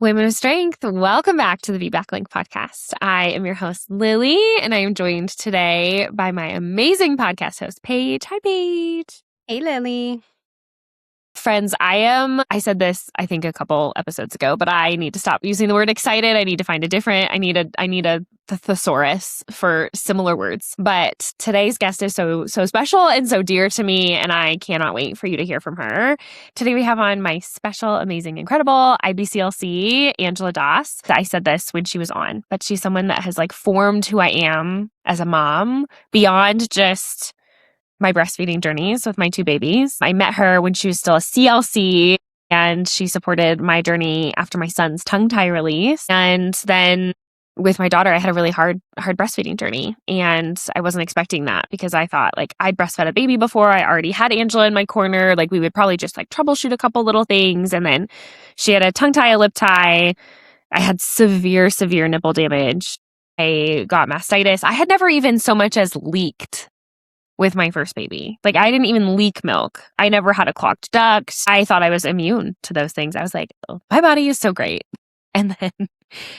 Women of Strength, welcome back to the VBAC Link podcast. I am your host, Lily, and I am joined today by my amazing podcast host, Paige. Hi, Paige. Hey, Lily. Friends, I said this, I think a couple episodes ago, but I need to stop using the word excited. I need to find I need a thesaurus for similar words. But today's guest is so special and so dear to me, and I cannot wait for you to hear from her. Today we have on my special, amazing, incredible IBCLC, Angela Das. I said this when she was on, but she's someone that has formed who I am as a mom beyond just my breastfeeding journeys with my two babies. I met her when she was still a CLC, and she supported my journey after my son's tongue tie release. And then with my daughter, I had a really hard breastfeeding journey. And I wasn't expecting that because I thought I'd breastfed a baby before. I already had Angela in my corner. We would probably just troubleshoot a couple little things. And then she had a tongue tie, a lip tie. I had severe nipple damage. I got mastitis. I had never even so much as leaked with my first baby. I didn't even leak milk. I never had a clogged duct. I thought I was immune to those things. I was like, oh, my body is so great. And then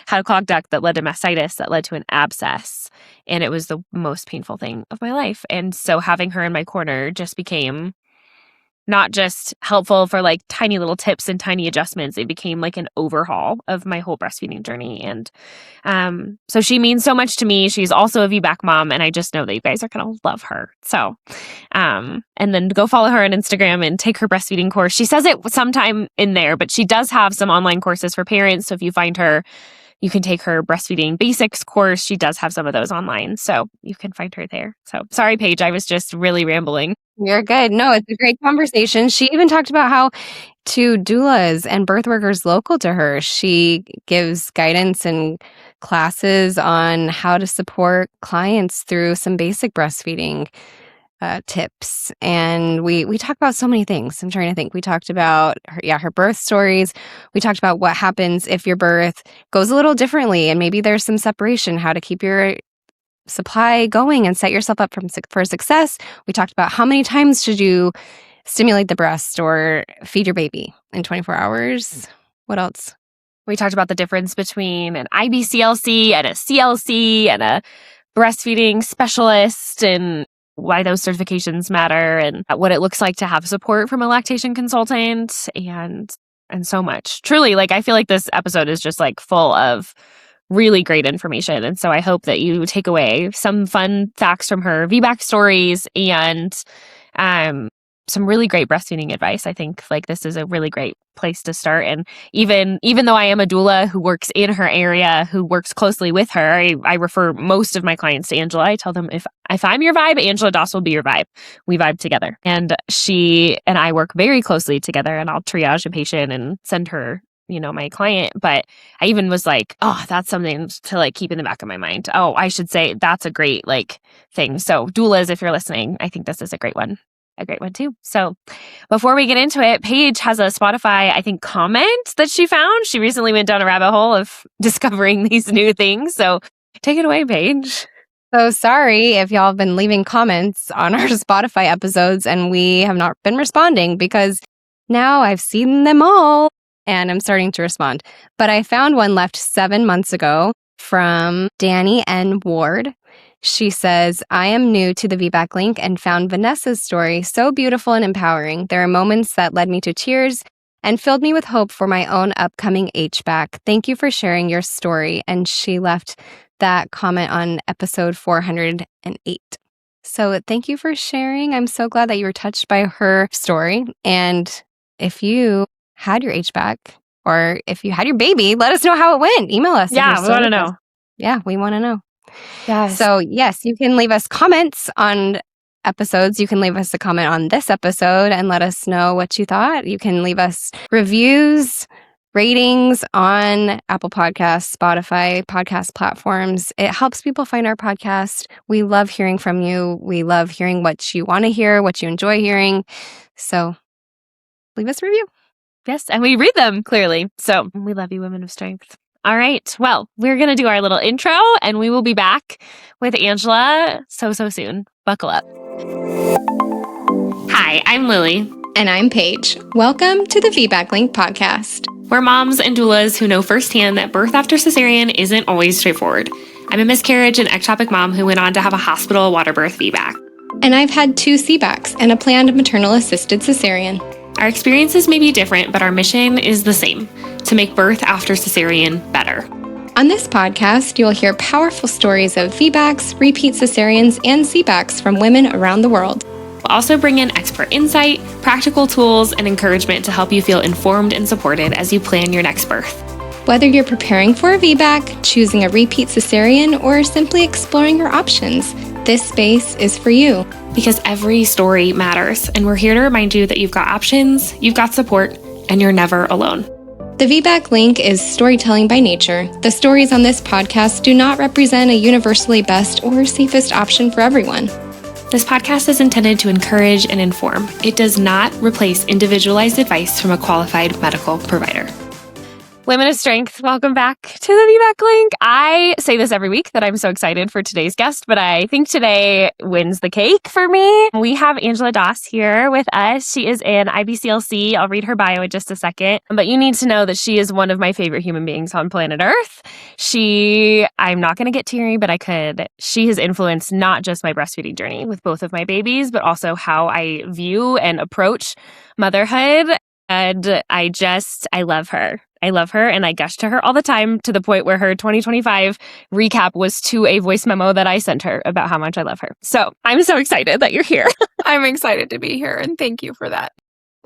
had a clogged duct that led to mastitis, that led to an abscess. And it was the most painful thing of my life. And so having her in my corner just became not just helpful for tiny little tips and tiny adjustments. It became an overhaul of my whole breastfeeding journey. And so she means so much to me. She's also a VBAC mom, and I just know that you guys are going to love her. So, and then go follow her on Instagram and take her breastfeeding course. She says it sometime in there, but she does have some online courses for parents. So if you find her, you can take her breastfeeding basics course. She does have some of those online, so you can find her there. So sorry, Paige, I was just really rambling. You're good. No, it's a great conversation. She even talked about how to doulas and birth workers local to her, she gives guidance and classes on how to support clients through some basic breastfeeding tips. And we talk about so many things. I'm trying to think. We talked about her birth stories. We talked about what happens if your birth goes a little differently and maybe there's some separation, how to keep your supply going and set yourself up for success. We talked about how many times should you stimulate the breast or feed your baby in 24 hours. What else? We talked about the difference between an IBCLC and a CLC and a breastfeeding specialist, and why those certifications matter, and what it looks like to have support from a lactation consultant, and so much. Truly, I feel like this episode is just full of really great information. And so I hope that you take away some fun facts from her VBAC stories and some really great breastfeeding advice. I think this is a really great place to start. And even though I am a doula who works in her area, who works closely with her, I refer most of my clients to Angela. I tell them if I'm your vibe, Angela Das will be your vibe. We vibe together. And she and I work very closely together, and I'll triage a patient and send her my client. But I even was that's something to keep in the back of my mind. Oh, I should say that's a great thing. So doulas, if you're listening, I think this is a great one too. So before we get into it, Paige has a Spotify, I think, comment that she found. She recently went down a rabbit hole of discovering these new things. So take it away, Paige. So sorry if y'all have been leaving comments on our Spotify episodes and we have not been responding, because now I've seen them all and I'm starting to respond. But I found one left 7 months ago from Danny N. Ward. She says, I am new to the VBAC link and found Vanessa's story so beautiful and empowering. There are moments that led me to tears and filled me with hope for my own upcoming HBAC. Thank you for sharing your story. And she left that comment on episode 408. So thank you for sharing. I'm so glad that you were touched by her story. And if you had your HBAC or if you had your baby, let us know how it went. Email us. Yeah, we want to know. Yeah, we want to know. Yes. So yes, you can leave us comments on episodes. You can leave us a comment on this episode and let us know what you thought. You can leave us reviews, ratings on Apple Podcasts, Spotify, podcast platforms. It helps people find our podcast. We love hearing from you. We love hearing what you want to hear, what you enjoy hearing. So leave us a review. Yes, and we read them clearly. So we love you, Women of Strength. All right. Well, we're going to do our little intro, and we will be back with Angela so soon. Buckle up. Hi, I'm Lily. And I'm Paige. Welcome to the VBAC Link podcast. We're moms and doulas who know firsthand that birth after cesarean isn't always straightforward. I'm a miscarriage and ectopic mom who went on to have a hospital water birth VBAC. And I've had 2 CBACs and a planned maternal-assisted cesarean. Our experiences may be different, but our mission is the same, to make birth after cesarean better. On this podcast, you'll hear powerful stories of VBACs, repeat cesareans, and CBACs from women around the world. We'll also bring in expert insight, practical tools, and encouragement to help you feel informed and supported as you plan your next birth. Whether you're preparing for a VBAC, choosing a repeat cesarean, or simply exploring your options, this space is for you. Because every story matters, and we're here to remind you that you've got options, you've got support, and you're never alone. The VBAC Link is storytelling by nature. The stories on this podcast do not represent a universally best or safest option for everyone. This podcast is intended to encourage and inform. It does not replace individualized advice from a qualified medical provider. Women of Strength, welcome back to the VBAC Link. I say this every week that I'm so excited for today's guest, but I think today wins the cake for me. We have Angela Doss here with us. She is an IBCLC. I'll read her bio in just a second, but you need to know that she is one of my favorite human beings on planet Earth. I'm not going to get teary, but I could. She has influenced not just my breastfeeding journey with both of my babies, but also how I view and approach motherhood. And I love her. I love her and I gush to her all the time to the point where her 2025 recap was to a voice memo that I sent her about how much I love her. So I'm so excited that you're here. I'm excited to be here and thank you for that.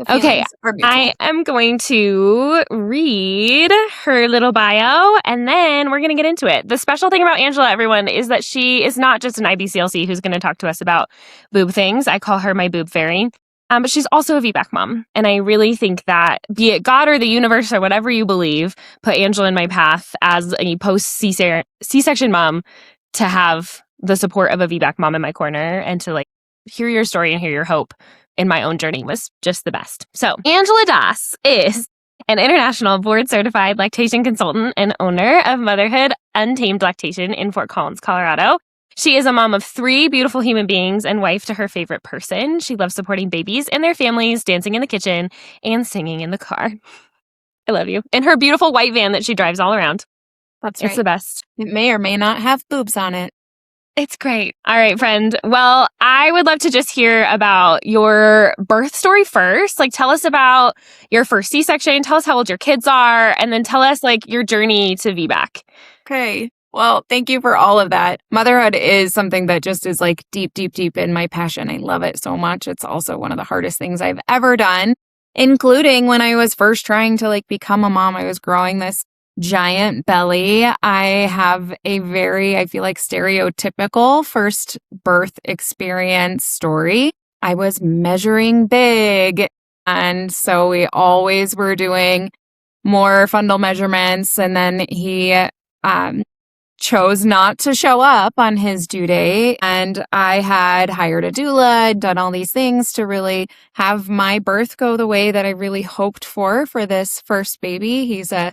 Okay, I am going to read her little bio and then we're going to get into it. The special thing about Angela, everyone, is that she is not just an IBCLC who's going to talk to us about boob things. I call her my boob fairy. But she's also a VBAC mom. And I really think that, be it God or the universe or whatever you believe, put Angela in my path as a post-C-section mom to have the support of a VBAC mom in my corner and to hear your story and hear your hope in my own journey was just the best. So Angela Doss is an international board-certified lactation consultant and owner of Motherhood Untamed Lactation in Fort Collins, Colorado. She is a mom of 3 beautiful human beings and wife to her favorite person. She loves supporting babies and their families, dancing in the kitchen, and singing in the car. I love you. In her beautiful white van that she drives all around. That's right. It's the best. It may or may not have boobs on it. It's great. All right, friend. Well, I would love to just hear about your birth story first. Tell us about your first C-section. Tell us how old your kids are. And then tell us, your journey to VBAC. Okay. Well, thank you for all of that. Motherhood is something that just is deep, deep, deep in my passion. I love it so much. It's also one of the hardest things I've ever done, including when I was first trying to become a mom. I was growing this giant belly. I have a very, I feel stereotypical first birth experience story. I was measuring big. And so we always were doing more fundal measurements. And then he, chose not to show up on his due date. And I had hired a doula, done all these things to really have my birth go the way that I really hoped for this first baby. He's a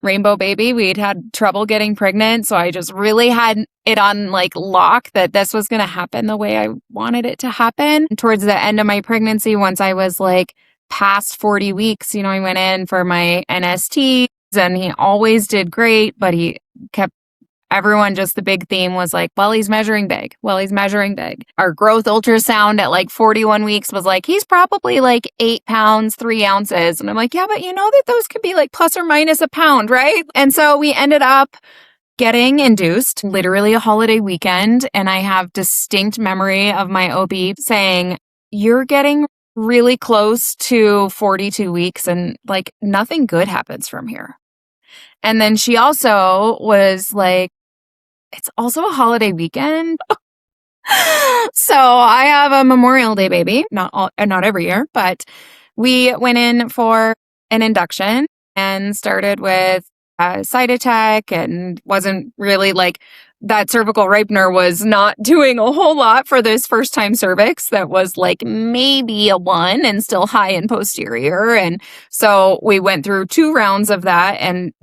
rainbow baby. We'd had trouble getting pregnant. So I just really had it on lock that this was going to happen the way I wanted it to happen. Towards the end of my pregnancy, once I was past 40 weeks, I went in for my NSTs and he always did great, but he kept everyone, just the big theme was well, he's measuring big. Well, he's measuring big. Our growth ultrasound at 41 weeks was he's probably 8 pounds, 3 ounces. And I'm yeah, but you know that those could be plus or minus a pound, right? And so we ended up getting induced, literally a holiday weekend. And I have distinct memory of my OB saying, you're getting really close to 42 weeks and nothing good happens from here. And then she also was it's also a holiday weekend. So I have a Memorial Day baby, not every year, but we went in for an induction and started with side attack and wasn't really that cervical ripener was not doing a whole lot for this first time cervix that was like maybe a 1 and still high in posterior. And so we went through 2 rounds of that, and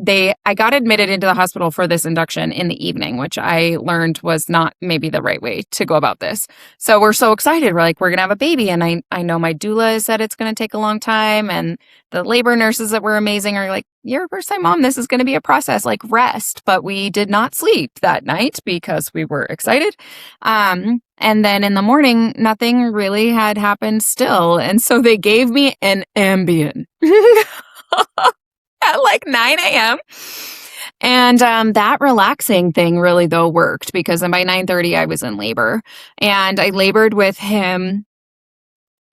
I got admitted into the hospital for this induction in the evening, which I learned was not maybe the right way to go about this. So we're so excited. We're like, we're going to have a baby. And I know my doula said it's going to take a long time. And the labor nurses that were amazing are like, you're a first time mom. This is going to be a process, like rest. But we did not sleep that night because we were excited. And then in the morning, nothing really had happened still. And so they gave me an Ambien at like 9 a.m. And that relaxing thing really, though, worked because then by 9:30, I was in labor. And I labored with him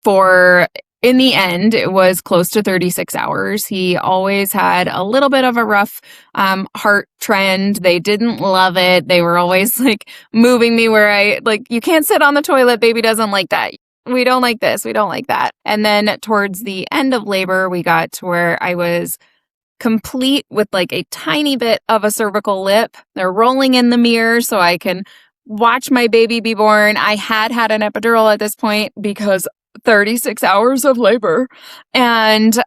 for, in the end, it was close to 36 hours. He always had a little bit of a rough heart trend. They didn't love it. They were always like moving me where you can't sit on the toilet. Baby doesn't like that. We don't like this. We don't like that. And then towards the end of labor, we got to where I was complete with like a tiny bit of a cervical lip. They're rolling in the mirror so I can watch my baby be born. I had an epidural at this point because 36 hours of labor. And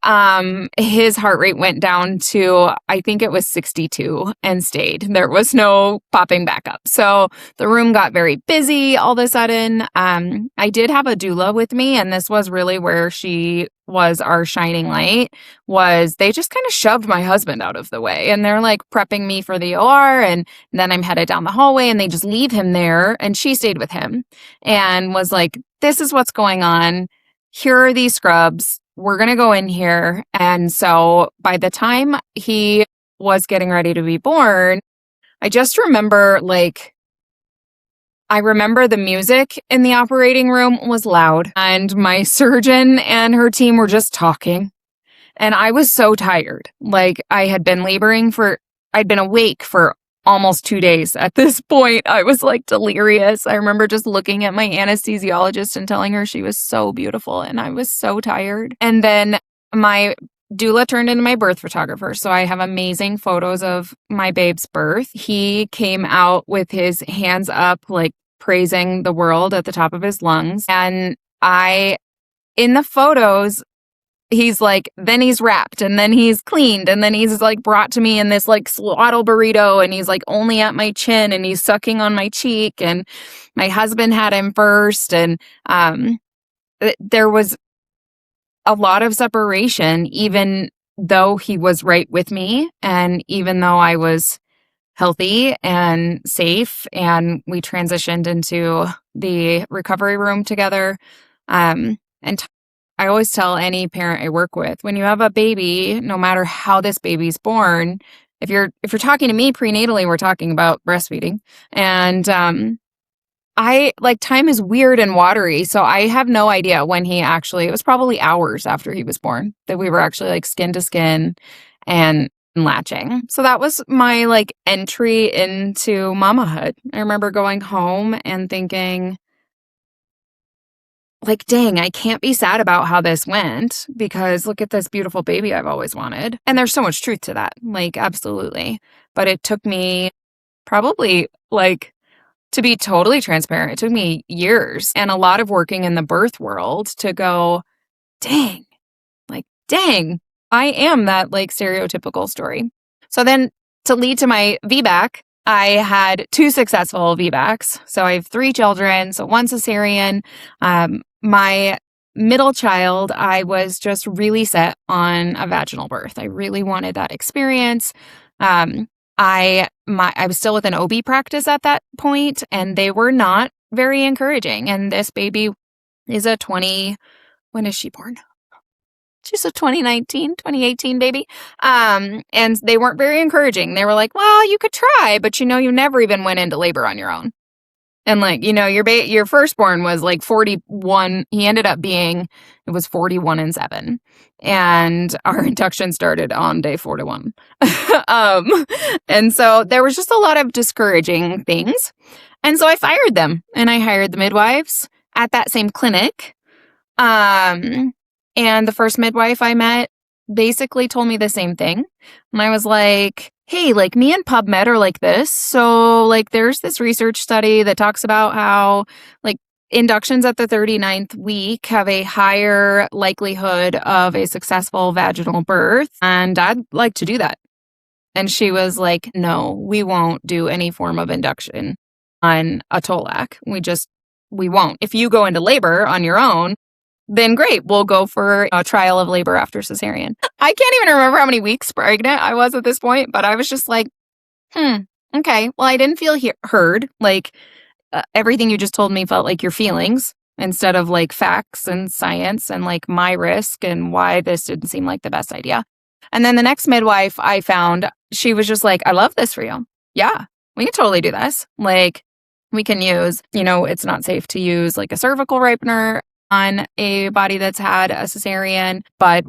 his heart rate went down to, I think it was 62 and stayed. There was no popping back up. So the room got very busy all of a sudden. I did have a doula with me, and this was really where she was our shining light. Was they just kind of shoved my husband out of the way, and they're like prepping me for the OR, and then I'm headed down the hallway and they just leave him there, and she stayed with him and was like, this is what's going on. Here are these scrubs. We're going to go in here. And so by the time he was getting ready to be born, I just remember I remember the music in the operating room was loud, and my surgeon and her team were just talking. And I was so tired. Like I'd been awake for almost 2 days at this point. I was like delirious. I remember just looking at my anesthesiologist and telling her she was so beautiful, and I was so tired. And then my doula turned into my birth photographer. So I have amazing photos of my babe's birth. He came out with his hands up, like praising the world at the top of his lungs. And in the photos, he's like, then he's wrapped, and then he's cleaned, and then he's like brought to me in this like swaddle burrito, and he's like only at my chin, and he's sucking on my cheek, and my husband had him first. And there was a lot of separation, even though he was right with me, and even though I was healthy and safe, and we transitioned into the recovery room together. I always tell any parent I work with, when you have a baby, no matter how this baby's born, if you're talking to me prenatally, we're talking about breastfeeding. And time is weird and watery. So I have no idea when it was probably hours after he was born that we were actually like skin to skin and latching. So that was my like entry into mamahood. I remember going home and thinking, like, dang, I can't be sad about how this went because look at this beautiful baby I've always wanted. And there's so much truth to that, like, absolutely. But it took me probably, like, to be totally transparent, it took me years and a lot of working in the birth world to go, dang, I am that, like, stereotypical story. So then to lead to my VBAC, I had 2 successful VBACs. So I have 3 children, so 1 cesarean. My middle child, I was just really set on a vaginal birth. I really wanted that experience. I was still with an OB practice at that point, and they were not very encouraging. And this baby is when is she born? She's a 2018 baby. And they weren't very encouraging. They were like, well, you could try, but you never even went into labor on your own. And like, your firstborn was like 41. He ended up it was 41 and 7. And our induction started on day 41. And so there was just a lot of discouraging things. And so I fired them and I hired the midwives at that same clinic. And the first midwife I met basically told me the same thing. And I was like, hey, like me and PubMed are like this. So like there's this research study that talks about how like inductions at the 39th week have a higher likelihood of a successful vaginal birth. And I'd like to do that. And she was like, no, we won't do any form of induction on a Tolac. We won't. If you go into labor on your own, then great, we'll go for a trial of labor after cesarean. I can't even remember how many weeks pregnant I was at this point, but I was just like, okay. Well, I didn't feel heard. Like everything you just told me felt like your feelings instead of like facts and science and like my risk and why this didn't seem like the best idea. And then the next midwife I found, she was just like, I love this for you. Yeah, we can totally do this. Like we can use, it's not safe to use like a cervical ripener on a body that's had a cesarean, but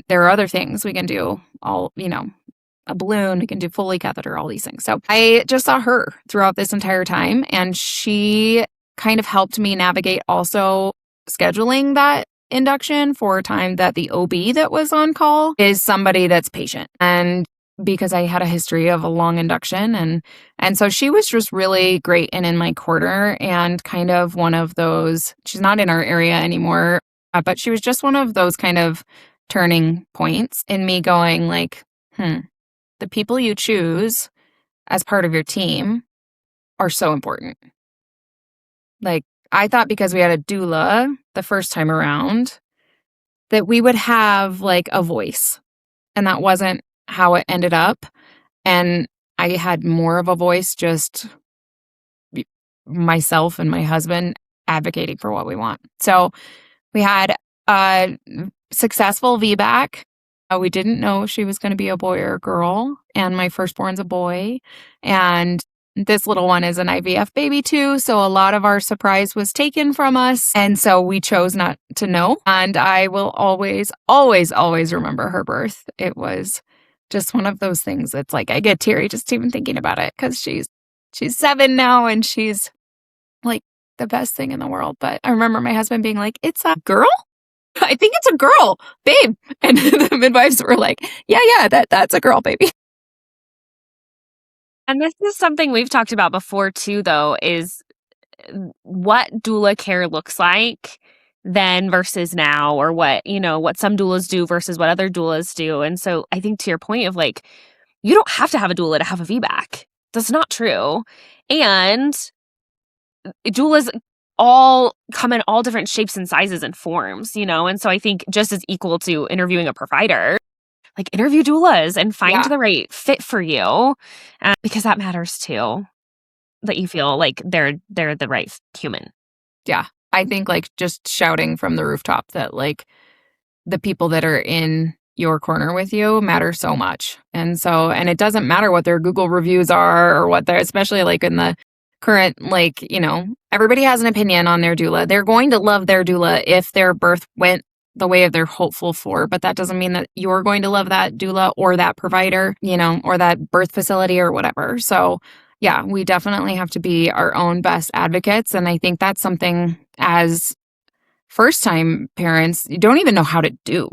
there are other things we can do, a balloon, we can do Foley catheter, all these things. So I just saw her throughout this entire time, and she kind of helped me navigate also scheduling that induction for a time that the OB that was on call is somebody that's patient. And because I had a history of a long induction and so she was just really great and in my corner and kind of one of those, she's not in our area anymore, but she was just one of those kind of turning points in me going like, the people you choose as part of your team are so important. Like I thought because we had a doula the first time around that we would have like a voice, and that wasn't how it ended up. And I had more of a voice, just myself and my husband advocating for what we want. So we had a successful VBAC. We didn't know if she was going to be a boy or a girl. And my firstborn's a boy. And this little one is an IVF baby too. So a lot of our surprise was taken from us. And so we chose not to know. And I will always, always, always remember her birth. It was just one of those things that's like, I get teary just even thinking about it because she's 7 now and she's like the best thing in the world. But I remember my husband being like, it's a girl? I think it's a girl, babe. And the midwives were like, yeah, that's a girl, baby. And this is something we've talked about before too, though, is what doula care looks like then versus now, or what some doulas do versus what other doulas do. And so I think to your point of like, you don't have to have a doula to have a VBAC. That's not true. And doulas all come in all different shapes and sizes and forms, and so I think just as equal to interviewing a provider, like interview doulas and find the right fit for you, because that matters too, that you feel like they're the right human. Yeah. I think like just shouting from the rooftop that like the people that are in your corner with you matter so much. And it doesn't matter what their Google reviews are or what they're, especially like in the current, like, everybody has an opinion on their doula. They're going to love their doula if their birth went the way they're hopeful for, but that doesn't mean that you're going to love that doula or that provider, or that birth facility or whatever. So yeah, we definitely have to be our own best advocates. And I think that's something as first-time parents, you don't even know how to do.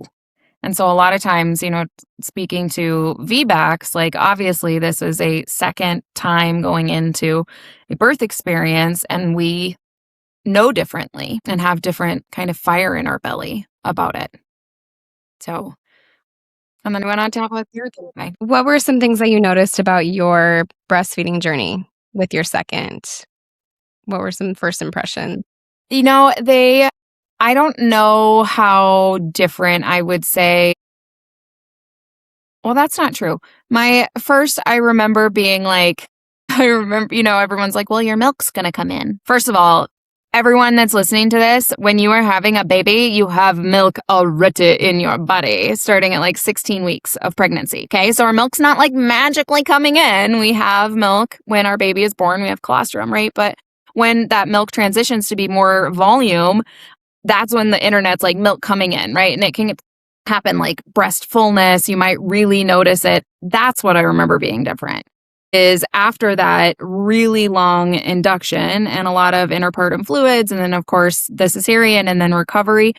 And so a lot of times, speaking to VBACs, like obviously this is a second time going into a birth experience and we know differently and have different kind of fire in our belly about it. So, and then we went on to have a third thing. What were some things that you noticed about your breastfeeding journey with your second? What were some first impressions? I don't know how different I would say. Well, that's not true. My first, I remember being like, everyone's like, well, your milk's going to come in. First of all, everyone that's listening to this, when you are having a baby, you have milk already in your body, starting at like 16 weeks of pregnancy. Okay. So our milk's not like magically coming in. We have milk when our baby is born. We have colostrum, right? But when that milk transitions to be more volume, that's when the internet's like milk coming in, right? And it can happen like breast fullness. You might really notice it. That's what I remember being different. Is after that really long induction and a lot of interpartum fluids, and then of course the cesarean and then recovery,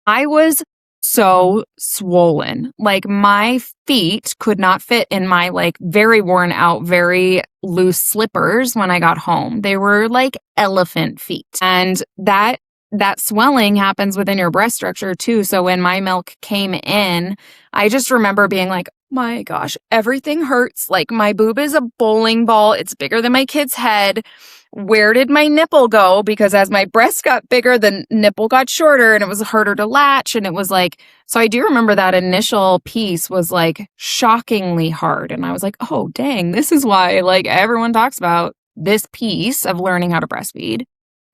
I was so swollen. Like my feet could not fit in my like very worn out, very loose slippers when I got home. They were like elephant feet. And that swelling happens within your breast structure too. So when my milk came in, I just remember being like, my gosh, everything hurts. Like my boob is a bowling ball. It's bigger than my kid's head. Where did my nipple go? Because as my breast got bigger, the nipple got shorter and it was harder to latch. And it was like, so I do remember that initial piece was like shockingly hard. And I was like, oh, dang, this is why like everyone talks about this piece of learning how to breastfeed.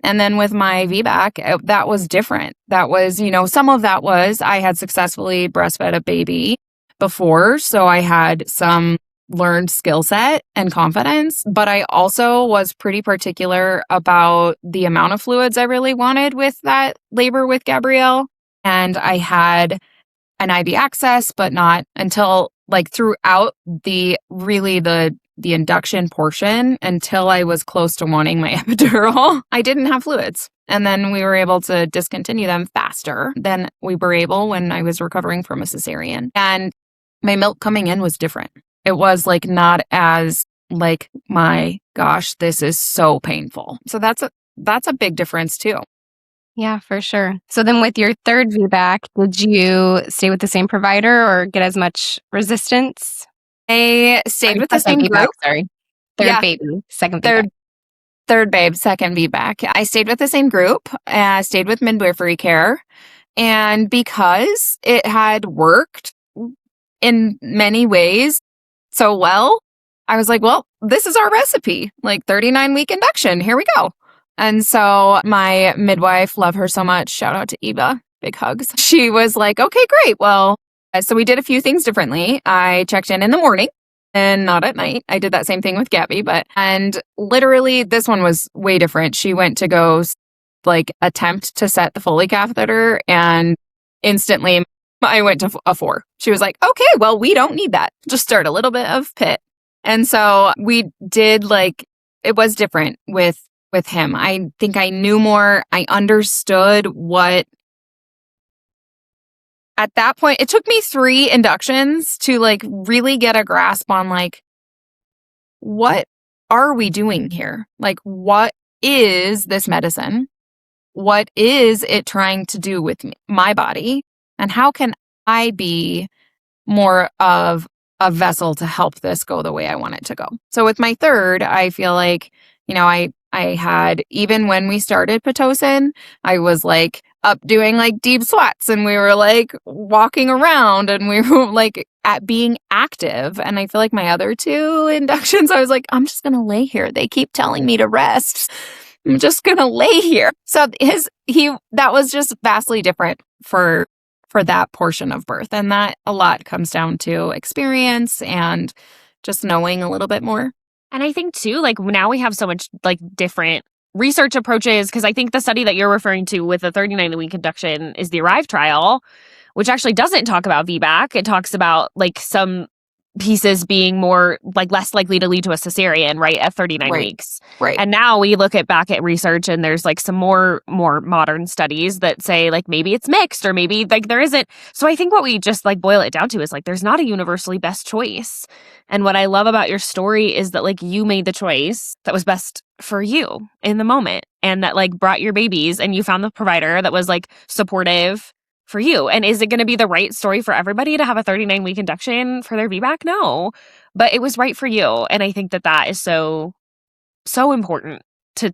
And then with my VBAC, that was different. That was, some of that was I had successfully breastfed a baby before. So I had some learned skill set and confidence, but I also was pretty particular about the amount of fluids I really wanted with that labor with Gabrielle. And I had an IV access, but not until like throughout the induction portion until I was close to wanting my epidural. I didn't have fluids. And then we were able to discontinue them faster than we were able when I was recovering from a cesarean. And my milk coming in was different. It was like not as like, my gosh, this is so painful. So that's a big difference too. Yeah, for sure. So then with your third VBAC, did you stay with the same provider or get as much resistance? I stayed with the same group. Sorry. Third baby, second VBAC. Third babe, second VBAC. I stayed with the same group. I stayed with midwifery care. And because it had worked in many ways so well, I was like, well, this is our recipe, like 39-week induction. Here we go. And so my midwife, love her so much. Shout out to Eva. Big hugs. She was like, okay, great. Well, so we did a few things differently. I checked in the morning and not at night. I did that same thing with Gabby, and literally this one was way different. She went to go like attempt to set the Foley catheter and instantly I went to a 4. She was like, okay, well, we don't need that. Just start a little bit of pit. And so we did like, it was different with him. I think I knew more. I understood what, at that point, it took me 3 inductions to like really get a grasp on like, what are we doing here? Like, what is this medicine? What is it trying to do with my body? And how can I be more of a vessel to help this go the way I want it to go? So with my third, I feel like, I had, even when we started Pitocin, I was like up doing like deep squats and we were like walking around and we were like at being active. And I feel like my other 2 inductions, I was like, I'm just going to lay here. They keep telling me to rest. I'm just going to lay here. So that was just vastly different for that portion of birth. And that a lot comes down to experience and just knowing a little bit more. And I think too, like now we have so much like different research approaches, because I think the study that you're referring to with the 39-week induction is the ARRIVE trial, which actually doesn't talk about VBAC. It talks about like some pieces being more like less likely to lead to a cesarean, right, at 39 weeks. Right. And now we look back at research and there's like some more modern studies that say like maybe it's mixed or maybe like there isn't. So I think what we just like boil it down to is like there's not a universally best choice. And what I love about your story is that like you made the choice that was best for you in the moment and that like brought your babies and you found the provider that was like supportive for you. And is it going to be the right story for everybody to have a 39-week induction for their VBAC? No, but it was right for you. And I think that is so important to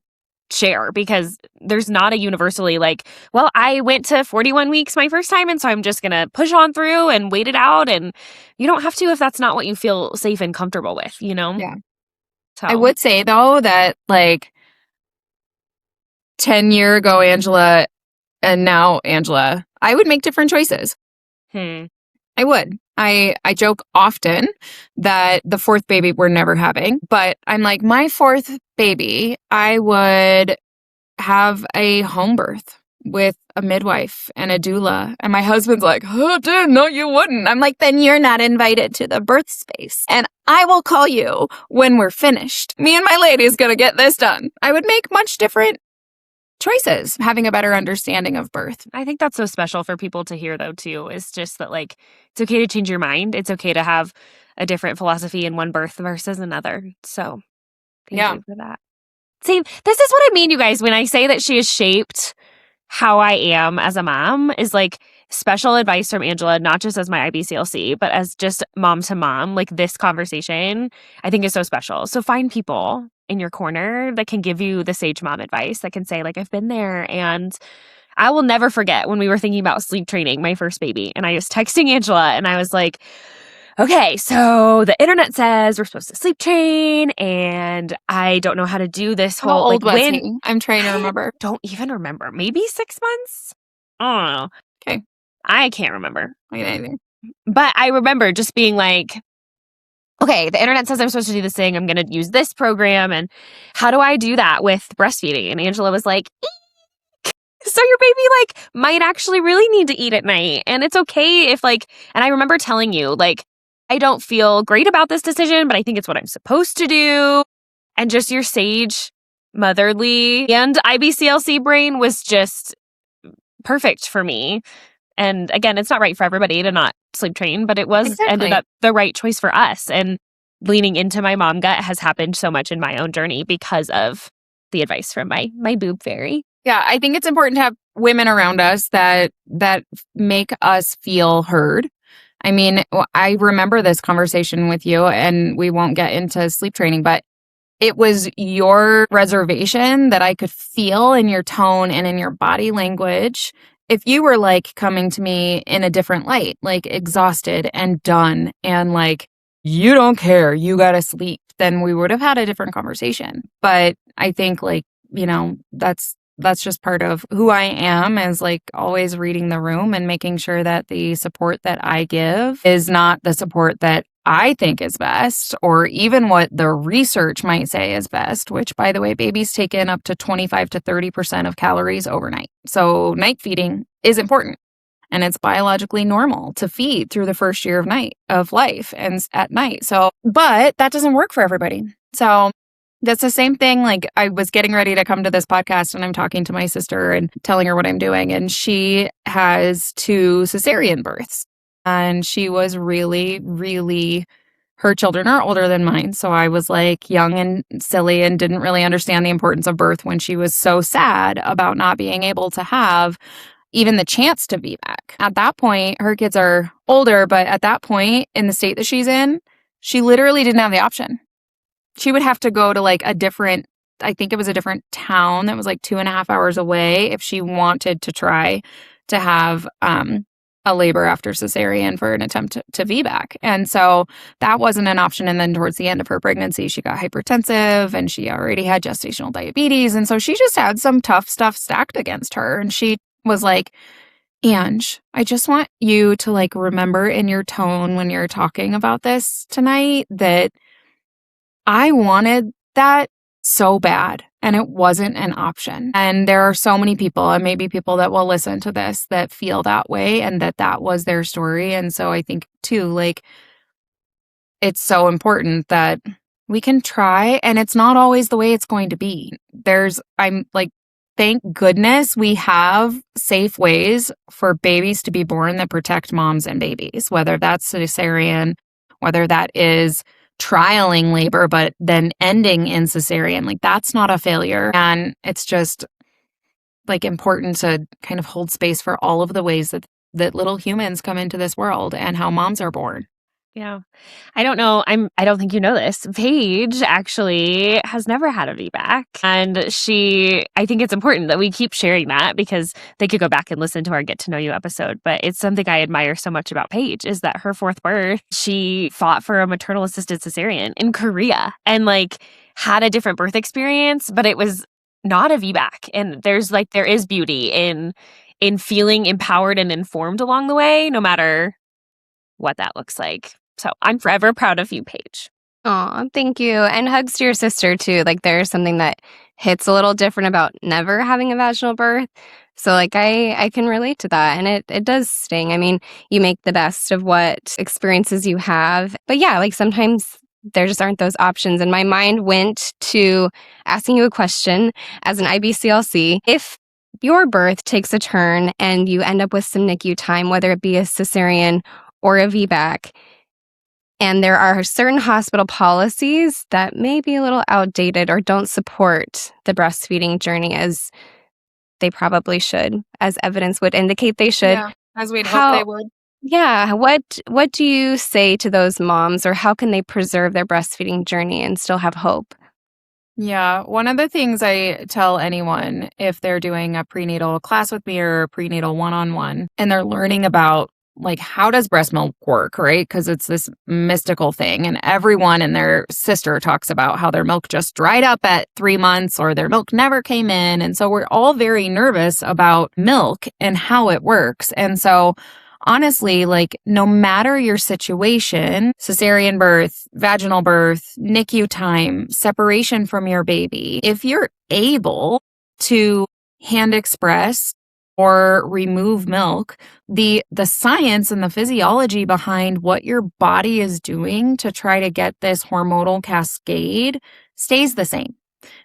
share, because there's not a universally like, well, I went to 41 weeks my first time, and so I'm just going to push on through and wait it out. And you don't have to if that's not what you feel safe and comfortable with, Yeah. So I would say though that like 10 year ago, Angela, and now Angela, I would make different choices. I would. I joke often that the 4th baby we're never having, but I'm like, my 4th baby, I would have a home birth with a midwife and a doula. And my husband's like, oh, dude, no, you wouldn't. I'm like, then you're not invited to the birth space. And I will call you when we're finished. Me and my lady is going to get this done. I would make much different choices, having a better understanding of birth. I think that's so special for people to hear, though, too, is just that, like, it's okay to change your mind. It's okay to have a different philosophy in one birth versus another. So thank you for that. See, this is what I mean, you guys, when I say that she has shaped how I am as a mom, is like special advice from Angela, not just as my IBCLC, but as just mom to mom. Like, this conversation, I think, is so special. So find people in your corner that can give you the sage mom advice, that can say, like, I've been there. And I will never forget when we were thinking about sleep training my first baby, and I was texting Angela and I was like, okay, so the internet says we're supposed to sleep train, and I don't know how to do this whole, How old like, was when he? I'm trying to remember. Don't even remember. Maybe 6 months? I don't know. Okay. I can't remember. Me neither. But I remember just being like, okay, the internet says I'm supposed to do this thing. I'm going to use this program. And how do I do that with breastfeeding? And Angela was like, eek. So your baby, like, might actually really need to eat at night. And it's okay if, like, and I remember telling you, like, I don't feel great about this decision, but I think it's what I'm supposed to do. And just your sage, motherly, and IBCLC brain was just perfect for me. And again, it's not right for everybody to not sleep train, but it was ended up the right choice for us. And leaning into my mom gut has happened so much in my own journey because of the advice from my boob fairy. Yeah, I think it's important to have women around us that make us feel heard. I mean, I remember this conversation with you, and we won't get into sleep training, but it was your reservation that I could feel in your tone and in your body language. If you were, like, coming to me in a different light, like exhausted and done and like, you don't care, you gotta sleep, then we would have had a different conversation. But I think, like, you know, that's just part of who I am, is like always reading the room and making sure that the support that I give is not the support that I think is best, or even what the research might say is best, which, by the way, babies take in up to 25 to 30% of calories overnight. So night feeding is important, and it's biologically normal to feed through the first year of life and at night. So, but that doesn't work for everybody. So that's the same thing. Like, I was getting ready to come to this podcast, and I'm talking to my sister and telling her what I'm doing. And she has 2 cesarean births. And she was really, really, her children are older than mine. So I was like young and silly and didn't really understand the importance of birth when she was so sad about not being able to have even the chance to VBAC. At that point, her kids are older, but at that point in the state that she's in, she literally didn't have the option. She would have to go to like a different town that was like 2.5 hours away if she wanted to try to have a labor after cesarean for an attempt to VBAC. And so that wasn't an option. And then towards the end of her pregnancy, she got hypertensive and she already had gestational diabetes. And so she just had some tough stuff stacked against her. And she was like, Ange, I just want you to like remember in your tone when you're talking about this tonight that I wanted that so bad, and it wasn't an option. And there are so many people, and maybe people that will listen to this, that feel that way and that was their story. And so I think too, like, it's so important that we can try, and it's not always the way it's going to be. I'm like, thank goodness we have safe ways for babies to be born that protect moms and babies, whether that's cesarean, whether that is trialing labor, but then ending in cesarean. Like, that's not a failure. And it's just like important to kind of hold space for all of the ways that little humans come into this world and how moms are born. Yeah. I don't know. I don't think you know this. Paige actually has never had a VBAC. And I think it's important that we keep sharing that, because they could go back and listen to our Get to Know You episode. But it's something I admire so much about Paige, is that her 4th birth, she fought for a maternal assisted cesarean in Korea and like had a different birth experience, but it was not a VBAC. And there is beauty in feeling empowered and informed along the way, no matter what that looks like. So I'm forever proud of you, Paige. Oh, thank you. And hugs to your sister too. Like, there's something that hits a little different about never having a vaginal birth. So like I can relate to that, and it does sting. I mean, you make the best of what experiences you have. But yeah, like sometimes there just aren't those options. And my mind went to asking you a question as an IBCLC. If your birth takes a turn and you end up with some NICU time, whether it be a cesarean or a VBAC, and there are certain hospital policies that may be a little outdated or don't support the breastfeeding journey as they probably should, as evidence would indicate they should. Yeah, as we'd hope they would. Yeah. What do you say to those moms, or how can they preserve their breastfeeding journey and still have hope? Yeah. One of the things I tell anyone if they're doing a prenatal class with me or a prenatal one-on-one and they're learning about like, how does breast milk work, right? Because it's this mystical thing. And everyone and their sister talks about how their milk just dried up at 3 months or their milk never came in. And so we're all very nervous about milk and how it works. And so honestly, like, no matter your situation, cesarean birth, vaginal birth, NICU time, separation from your baby, if you're able to hand express or remove milk, the science and the physiology behind what your body is doing to try to get this hormonal cascade stays the same.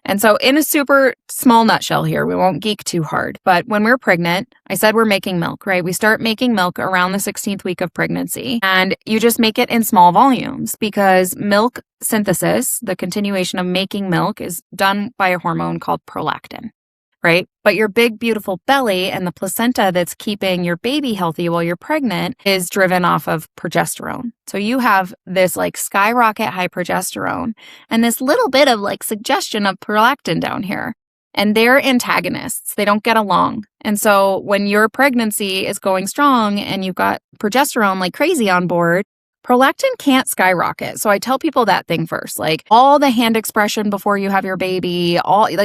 And so in a super small nutshell here, we won't geek too hard, but when we're pregnant, I said we're making milk, right? We start making milk around the 16th week of pregnancy, and you just make it in small volumes because milk synthesis, the continuation of making milk, is done by a hormone called prolactin. Right? But your big, beautiful belly and the placenta that's keeping your baby healthy while you're pregnant is driven off of progesterone. So you have this like skyrocket high progesterone and this little bit of like suggestion of prolactin down here. And they're antagonists. They don't get along. And so when your pregnancy is going strong and you've got progesterone like crazy on board, prolactin can't skyrocket. So I tell people that thing first, like all the hand expression before you have your baby,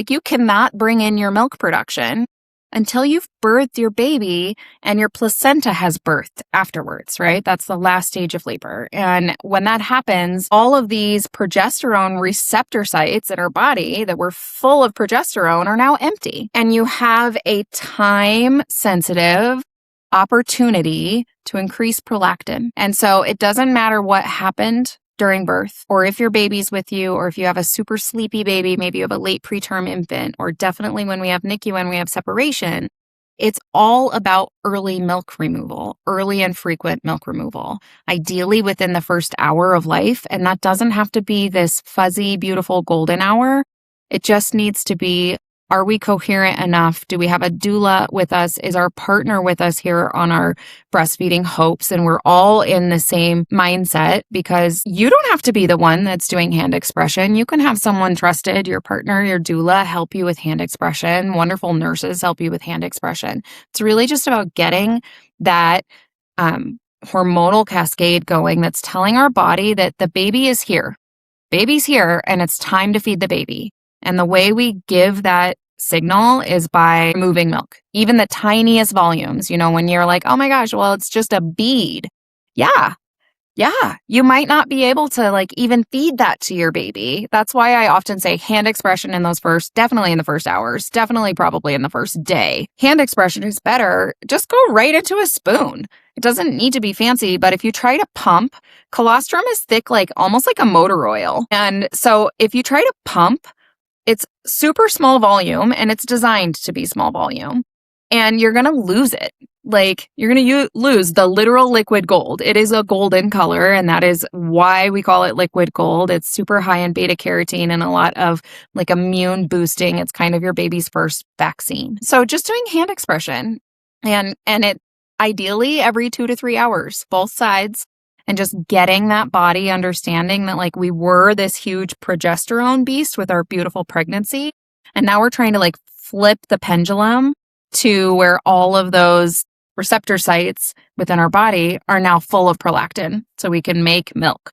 you cannot bring in your milk production until you've birthed your baby and your placenta has birthed afterwards, right? That's the last stage of labor. And when that happens, all of these progesterone receptor sites in our body that were full of progesterone are now empty. And you have a time-sensitive opportunity to increase prolactin. And so it doesn't matter what happened during birth, or if your baby's with you, or if you have a super sleepy baby, maybe you have a late preterm infant, or definitely when we have NICU and we have separation, it's all about early milk removal, early and frequent milk removal, ideally within the first hour of life. And that doesn't have to be this fuzzy, beautiful golden hour. It just needs to be, are we coherent enough? Do we have a doula with us? Is our partner with us here on our breastfeeding hopes? And we're all in the same mindset, because you don't have to be the one that's doing hand expression. You can have someone trusted, your partner, your doula, help you with hand expression. Wonderful nurses help you with hand expression. It's really just about getting that hormonal cascade going that's telling our body that the baby is here. Baby's here and it's time to feed the baby. And the way we give that signal is by removing milk, even the tiniest volumes. You know, when you're like, oh my gosh, well, it's just a bead. Yeah. You might not be able to like even feed that to your baby. That's why I often say hand expression in those definitely in the first hours, definitely probably in the first day. Hand expression is better. Just go right into a spoon. It doesn't need to be fancy, but if you try to pump, colostrum is thick, like almost like a motor oil. And so if you try to pump, it's super small volume and it's designed to be small volume, and you're going to lose it. Like, you're going to lose the literal liquid gold. It is a golden color, and that is why we call it liquid gold. It's super high in beta carotene and a lot of like immune boosting. It's kind of your baby's first vaccine. So just doing hand expression and it ideally every 2 to 3 hours, both sides. And just getting that body understanding that like we were this huge progesterone beast with our beautiful pregnancy. And now we're trying to like flip the pendulum to where all of those receptor sites within our body are now full of prolactin so we can make milk.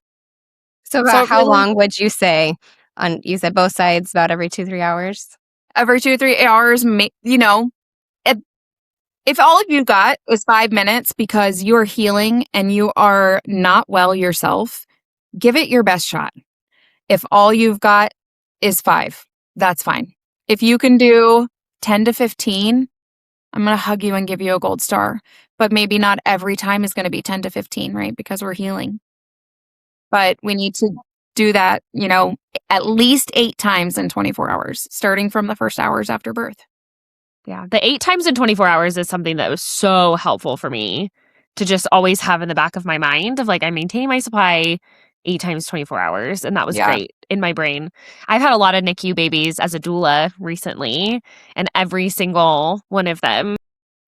So about how long would you say you said both sides, about every 2-3 hours? Every 2-3 hours, you know, if all of you got is 5 minutes because you're healing and you are not well yourself, give it your best shot. If all you've got is 5, that's fine. If you can do 10 to 15, I'm going to hug you and give you a gold star. But maybe not every time is going to be 10 to 15, right? Because we're healing. But we need to do that, at least 8 times in 24 hours, starting from the first hours after birth. Yeah. The 8 times in 24 hours is something that was so helpful for me to just always have in the back of my mind of like, I'm maintaining my supply 8 times 24 hours. And that was great in my brain. I've had a lot of NICU babies as a doula recently, and every single one of them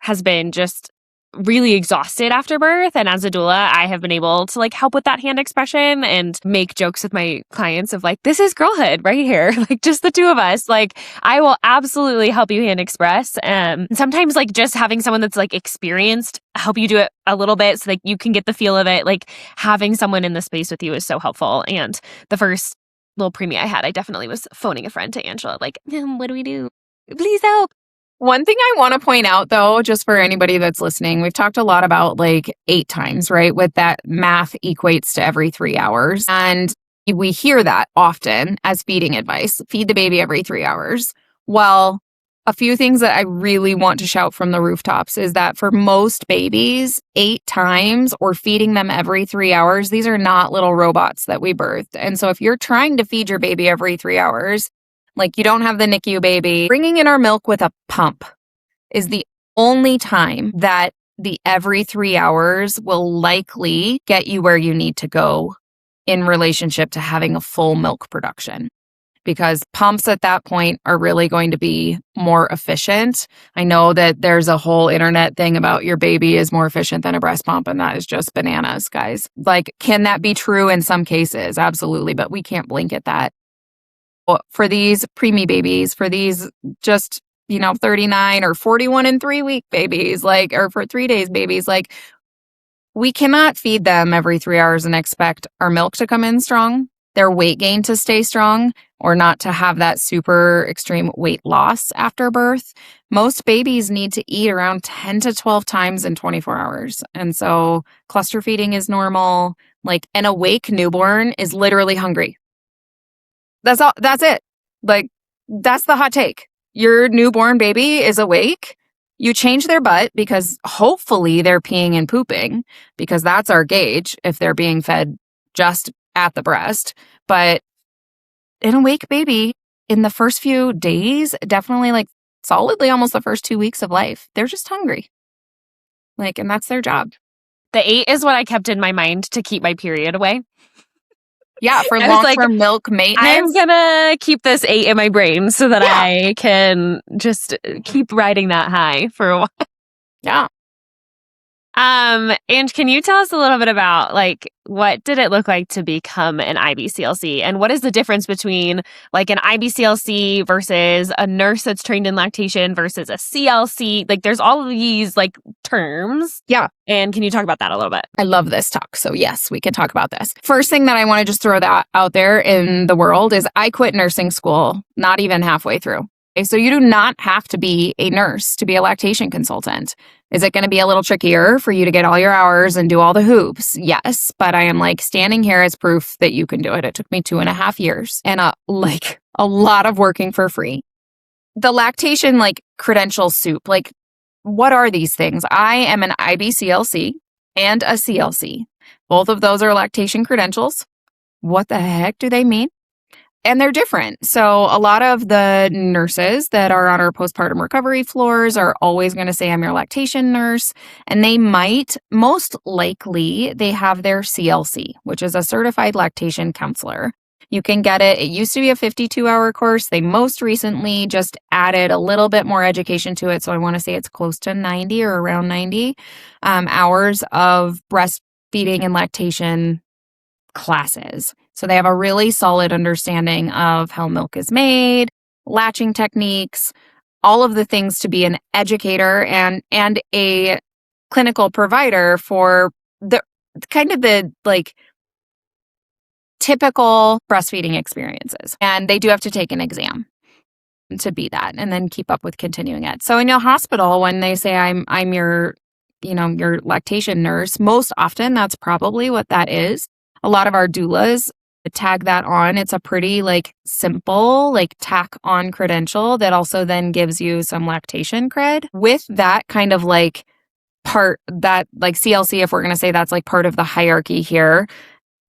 has been just really exhausted after birth. And as a doula, I have been able to like help with that hand expression and make jokes with my clients of like, this is girlhood right here. Like just the two of us. Like I will absolutely help you hand express. And sometimes like just having someone that's like experienced help you do it a little bit so like you can get the feel of it. Like having someone in the space with you is so helpful. And the first little preemie I had, I definitely was phoning a friend to Angela, like, what do we do? Please help. One thing I want to point out, though, just for anybody that's listening, we've talked a lot about like 8 times, right? With that math equates to every 3 hours. And we hear that often as feeding advice, feed the baby every 3 hours. Well, a few things that I really want to shout from the rooftops is that for most babies, 8 times or feeding them every 3 hours, these are not little robots that we birthed. And so if you're trying to feed your baby every 3 hours, like you don't have the NICU baby, bringing in our milk with a pump is the only time that the every 3 hours will likely get you where you need to go in relationship to having a full milk production. Because pumps at that point are really going to be more efficient. I know that there's a whole internet thing about your baby is more efficient than a breast pump, and that is just bananas, guys. Like, can that be true in some cases? Absolutely, but we can't blink at that. For these preemie babies, for these just, 39 or 41 and 3 week babies, like, or for 3 days babies, like, we cannot feed them every 3 hours and expect our milk to come in strong, their weight gain to stay strong, or not to have that super extreme weight loss after birth. Most babies need to eat around 10 to 12 times in 24 hours. And so cluster feeding is normal. Like an awake newborn is literally hungry. That's all. That's it. Like, that's the hot take. Your newborn baby is awake. You change their butt because hopefully they're peeing and pooping, because that's our gauge if they're being fed just at the breast. But an awake baby in the first few days, definitely like solidly almost the first 2 weeks of life, they're just hungry. Like, and that's their job. The 8 is what I kept in my mind to keep my period away. Yeah, for long-term milk maintenance. I'm gonna keep this 8 in my brain so that I can just keep riding that high for a while. Yeah. And can you tell us a little bit about like what did it look like to become an IBCLC, and what is the difference between like an IBCLC versus a nurse that's trained in lactation versus a CLC? Like there's all of these like terms. Yeah. And can you talk about that a little bit? I love this talk. So yes, we can talk about this. First thing that I want to just throw that out there in the world is I quit nursing school not even halfway through. Okay, so you do not have to be a nurse to be a lactation consultant. Is it going to be a little trickier for you to get all your hours and do all the hoops? Yes, but I am like standing here as proof that you can do it. It took me 2.5 years and a lot of working for free. The lactation credential soup, what are these things? I am an IBCLC and a CLC. Both of those are lactation credentials. What the heck do they mean? And they're different. So a lot of the nurses that are on our postpartum recovery floors are always going to say, I'm your lactation nurse. And they might, most likely, they have their CLC, which is a certified lactation counselor. You can get it. It used to be a 52-hour course. They most recently just added a little bit more education to it. So I want to say it's close to 90 or around 90 hours of breastfeeding and lactation classes. So they have a really solid understanding of how milk is made, latching techniques, all of the things to be an educator and a clinical provider for the kind of the typical breastfeeding experiences. And they do have to take an exam to be that and then keep up with continuing ed. So in a hospital, when they say I'm your lactation nurse, most often that's probably what that is. A lot of our doulas tag that on. It's a pretty simple tack on credential that also then gives you some lactation cred. With that kind of part that CLC, if we're going to say that's part of the hierarchy here,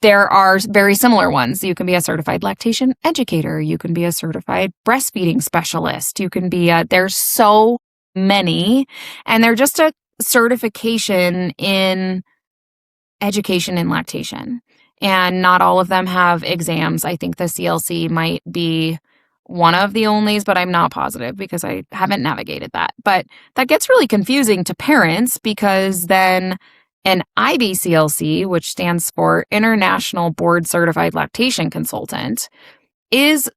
there are very similar ones. You can be a certified lactation educator. You can be a certified breastfeeding specialist. You can be there's so many, and they're just a certification in education in lactation. And not all of them have exams. I think the CLC might be one of the onlys, but I'm not positive because I haven't navigated that. But that gets really confusing to parents because then an IBCLC, which stands for International Board Certified Lactation Consultant, is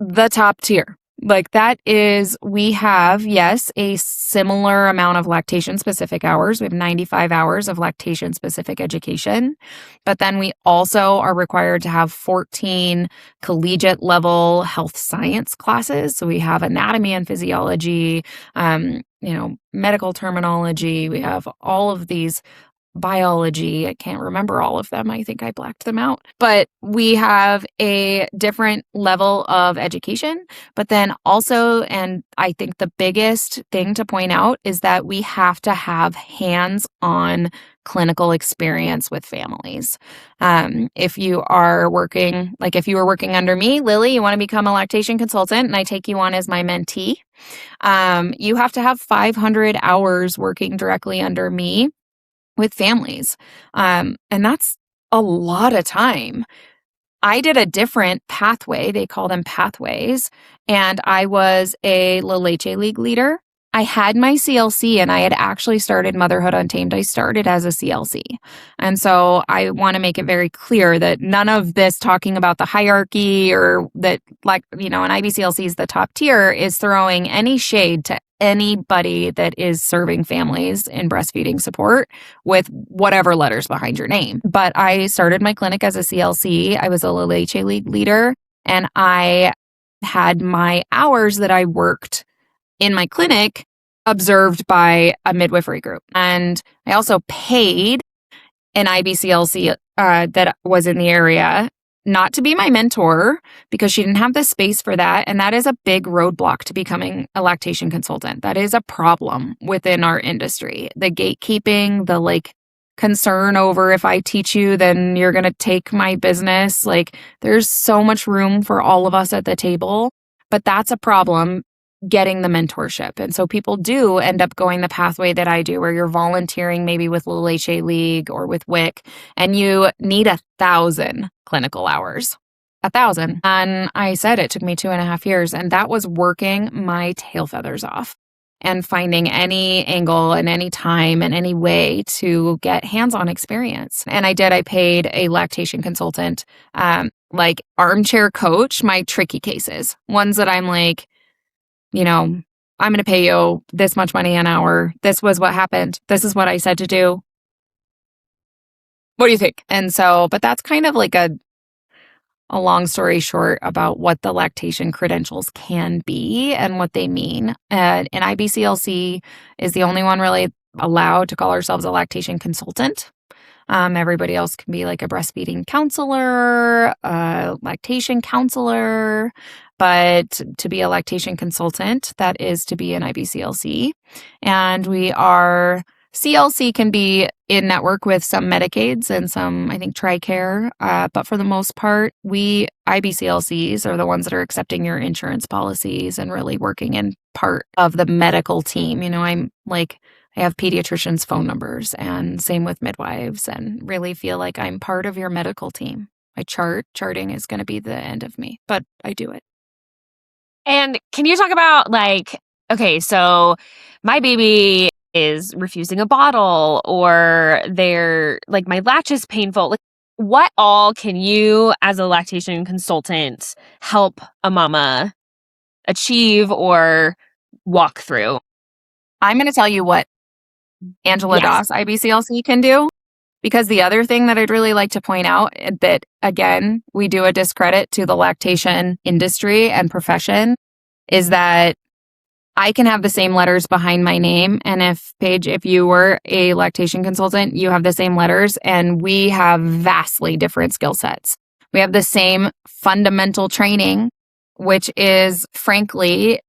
the top tier. Like that is, we have, yes, a similar amount of lactation specific hours. We have 95 hours of lactation specific education, but then we also are required to have 14 collegiate level health science classes. So we have anatomy and physiology, medical terminology. We have all of these biology. I can't remember all of them. I think I blacked them out. But we have a different level of education. But then also, and I think the biggest thing to point out is that we have to have hands-on clinical experience with families. If you are working, like if you were working under me, Lily, you want to become a lactation consultant and I take you on as my mentee, you have to have 500 hours working directly under me with families. And that's a lot of time. I did a different pathway. They call them pathways. And I was a La Leche League leader. I had my CLC and I had actually started Motherhood Untamed. I started as a CLC. And so I want to make it very clear that none of this talking about the hierarchy or that an IBCLC is the top tier is throwing any shade to anybody that is serving families in breastfeeding support with whatever letters behind your name. But I started my clinic as a CLC. I was a La Leche League leader and I had my hours that I worked in my clinic observed by a midwifery group. And I also paid an IBCLC that was in the area not to be my mentor because she didn't have the space for that. And that is a big roadblock to becoming a lactation consultant. That is a problem within our industry. The gatekeeping, the concern over if I teach you, then you're going to take my business. There's so much room for all of us at the table, but that's a problem getting the mentorship. And so people do end up going the pathway that I do, where you're volunteering maybe with La Leche League or with WIC, and you need 1,000 clinical hours. 1,000. And I said it took me 2.5 years, and that was working my tail feathers off and finding any angle and any time and any way to get hands-on experience. And I did. I paid a lactation consultant, armchair coach my tricky cases, ones that I'm I'm going to pay you this much money an hour. This was what happened. This is what I said to do. What do you think? And so, but that's kind of like a long story short about what the lactation credentials can be and what they mean. An IBCLC is the only one really allowed to call ourselves a lactation consultant. Everybody else can be like a breastfeeding counselor, a lactation counselor, but to be a lactation consultant, that is to be an IBCLC. And CLC can be in network with some Medicaids and some, I think, TRICARE. But for the most part, we IBCLCs are the ones that are accepting your insurance policies and really working in part of the medical team. I have pediatricians' phone numbers and same with midwives, and really feel like I'm part of your medical team. I charting is going to be the end of me, but I do it. And can you talk about okay, so my baby is refusing a bottle, or they're my latch is painful. What all can you as a lactation consultant help a mama achieve or walk through? I'm going to tell you what Angela Doss IBCLC can do, because the other thing that I'd really like to point out that, again, we do a discredit to the lactation industry and profession is that I can have the same letters behind my name. And if Paige, if you were a lactation consultant, you have the same letters, and we have vastly different skill sets. We have the same fundamental training, which is frankly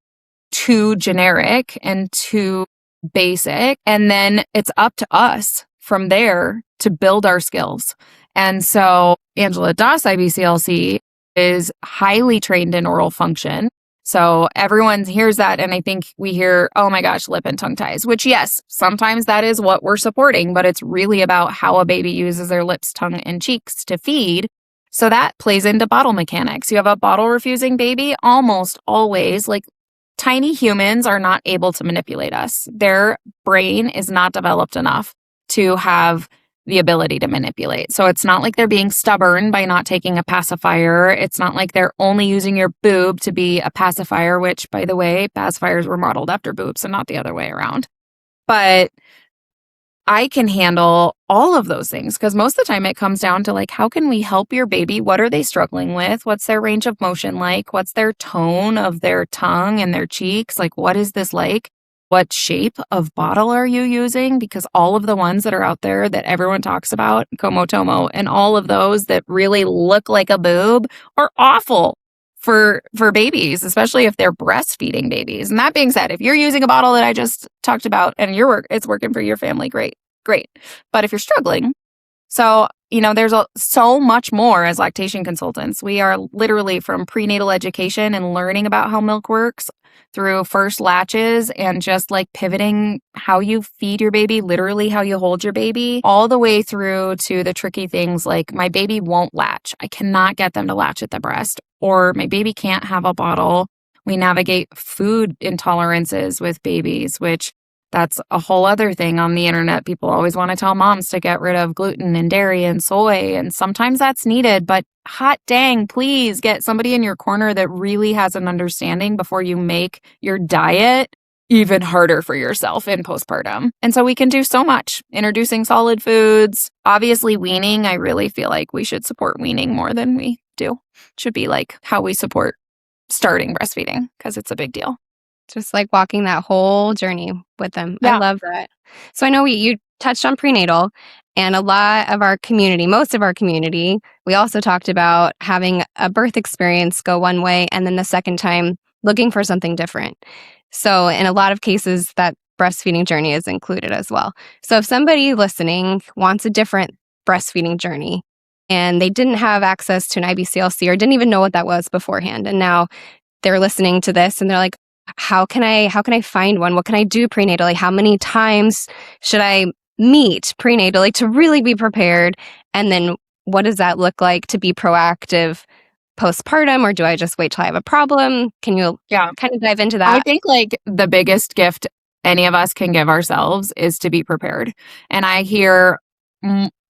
too generic and too basic. And then it's up to us from there to build our skills. And so Angela Doss IBCLC is highly trained in oral function. So everyone hears that, and I think we hear, oh my gosh, lip and tongue ties, which yes, sometimes that is what we're supporting, but it's really about how a baby uses their lips, tongue, and cheeks to feed. So that plays into bottle mechanics. You have a bottle refusing baby, almost always, like tiny humans are not able to manipulate us. Their brain is not developed enough to have the ability to manipulate. So it's not like they're being stubborn by not taking a pacifier. It's not like they're only using your boob to be a pacifier, which, by the way, pacifiers were modeled after boobs and not the other way around. But I can handle all of those things because most of the time it comes down to like, how can we help your baby? What are they struggling with? What's their range of motion like? What's their tone of their tongue and their cheeks? Like, what is this like? What shape of bottle are you using? Because all of the ones that are out there that everyone talks about, Komotomo, and all of those that really look like a boob are awful for babies, especially if they're breastfeeding babies. And that being said, if you're using a bottle that I just talked about and it's working for your family, great. But if you're struggling, so, there's so much more as lactation consultants. We are literally from prenatal education and learning about how milk works through first latches and just like pivoting how you feed your baby, literally how you hold your baby, all the way through to the tricky things like my baby won't latch. I cannot get them to latch at the breast, or my baby can't have a bottle. We navigate food intolerances with babies, which that's a whole other thing on the internet. People always want to tell moms to get rid of gluten and dairy and soy, and sometimes that's needed, but hot dang, please get somebody in your corner that really has an understanding before you make your diet even harder for yourself in postpartum. And so we can do so much. Introducing solid foods, obviously weaning. I really feel like we should support weaning more than we do. It should be like how we support starting breastfeeding because it's a big deal. Just like walking that whole journey with them. Yeah. I love that. So I know you touched on prenatal, and a lot of our community, most of our community, we also talked about having a birth experience go one way and then the second time looking for something different. So in a lot of cases, that breastfeeding journey is included as well. So if somebody listening wants a different breastfeeding journey and they didn't have access to an IBCLC or didn't even know what that was beforehand, and now they're listening to this and they're like, how can I find one? What can I do prenatally? How many times should I meet prenatally to really be prepared? And then what does that look like to be proactive postpartum, or do I just wait till I have a problem? Can you kind of dive into that? I think like the biggest gift any of us can give ourselves is to be prepared. And I hear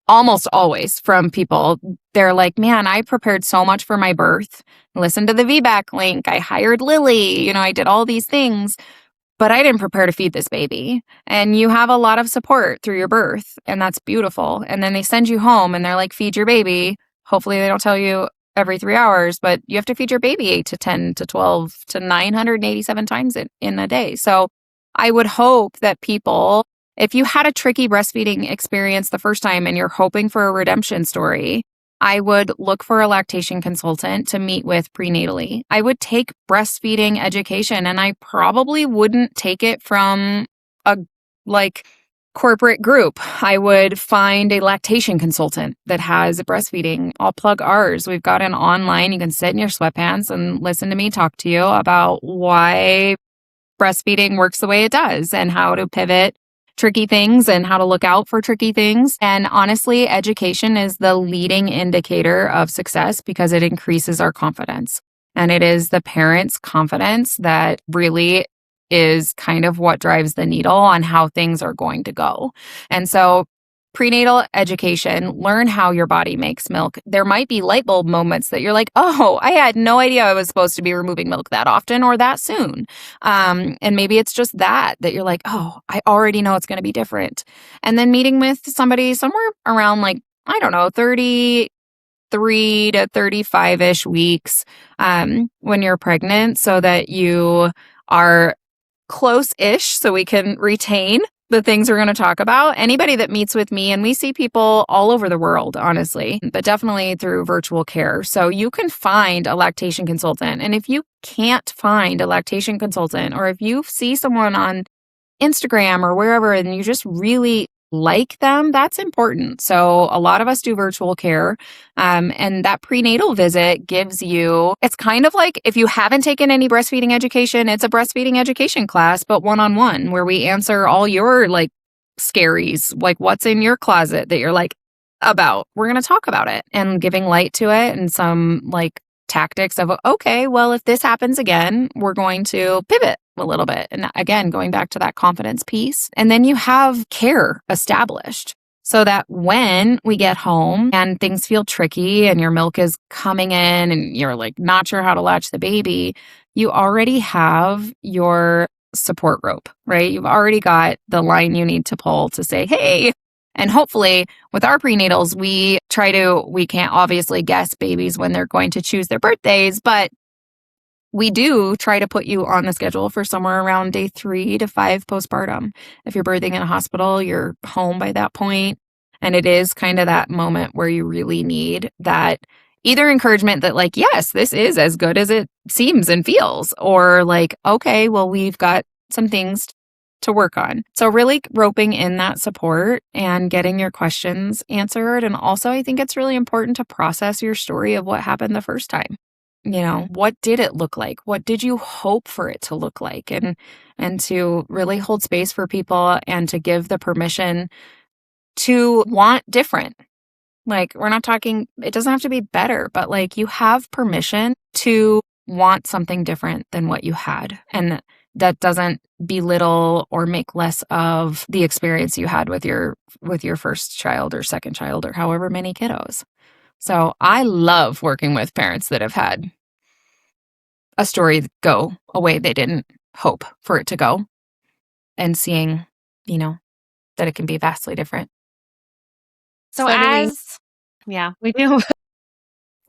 almost always from people, they're like, man, I prepared so much for my birth. Listen to the VBAC link. I hired Lily. I did all these things, but I didn't prepare to feed this baby. And you have a lot of support through your birth, and that's beautiful. And then they send you home and they're like, feed your baby. Hopefully they don't tell you every 3 hours, but you have to feed your baby 8 to 10 to 12 to 987 times in a day. So I would hope that people, if you had a tricky breastfeeding experience the first time and you're hoping for a redemption story, I would look for a lactation consultant to meet with prenatally. I would take breastfeeding education, and I probably wouldn't take it from a corporate group. I would find a lactation consultant that has breastfeeding. I'll plug ours. We've got an online, you can sit in your sweatpants and listen to me talk to you about why breastfeeding works the way it does and how to pivot tricky things and how to look out for tricky things. And honestly, education is the leading indicator of success because it increases our confidence. And it is the parents' confidence that really is kind of what drives the needle on how things are going to go. And so prenatal education, learn how your body makes milk. There might be light bulb moments that you're like, oh, I had no idea I was supposed to be removing milk that often or that soon. And maybe it's just that you're like, oh, I already know it's going to be different. And then meeting with somebody somewhere around 33 to 35-ish weeks when you're pregnant so that you are close-ish so we can retain the things we're going to talk about. Anybody that meets with me, and we see people all over the world, honestly, but definitely through virtual care. So you can find a lactation consultant. And if you can't find a lactation consultant, or if you see someone on Instagram or wherever, and you just really like them, that's important. So a lot of us do virtual care. And that prenatal visit gives you, it's kind of like if you haven't taken any breastfeeding education, it's a breastfeeding education class, but one-on-one where we answer all your like scaries, like what's in your closet that you're like about. We're going to talk about it and giving light to it and some like tactics of, okay, well, if this happens again, we're going to pivot a little bit. And again, going back to that confidence piece. And then you have care established so that when we get home and things feel tricky and your milk is coming in and you're like not sure how to latch the baby, you already have your support rope, right? You've already got the line you need to pull to say, hey. And hopefully with our prenatals, we can't obviously guess babies when they're going to choose their birthdays, but we do try to put you on the schedule for somewhere around day 3 to 5 postpartum. If you're birthing in a hospital, you're home by that point. And it is kind of that moment where you really need that either encouragement that like, yes, this is as good as it seems and feels, or like, okay, well, we've got some things to work on. So really roping in that support and getting your questions answered. And also, I think it's really important to process your story of what happened the first time. You know, what did it look like? What did you hope for it to look like? And to really hold space for people and to give the permission to want different. Like, we're not talking, it doesn't have to be better, but like you have permission to want something different than what you had. And that doesn't belittle or make less of the experience you had with your first child or second child or however many kiddos. So I love working with parents that have had a story go a way they didn't hope for it to go and seeing, that it can be vastly different. So we do.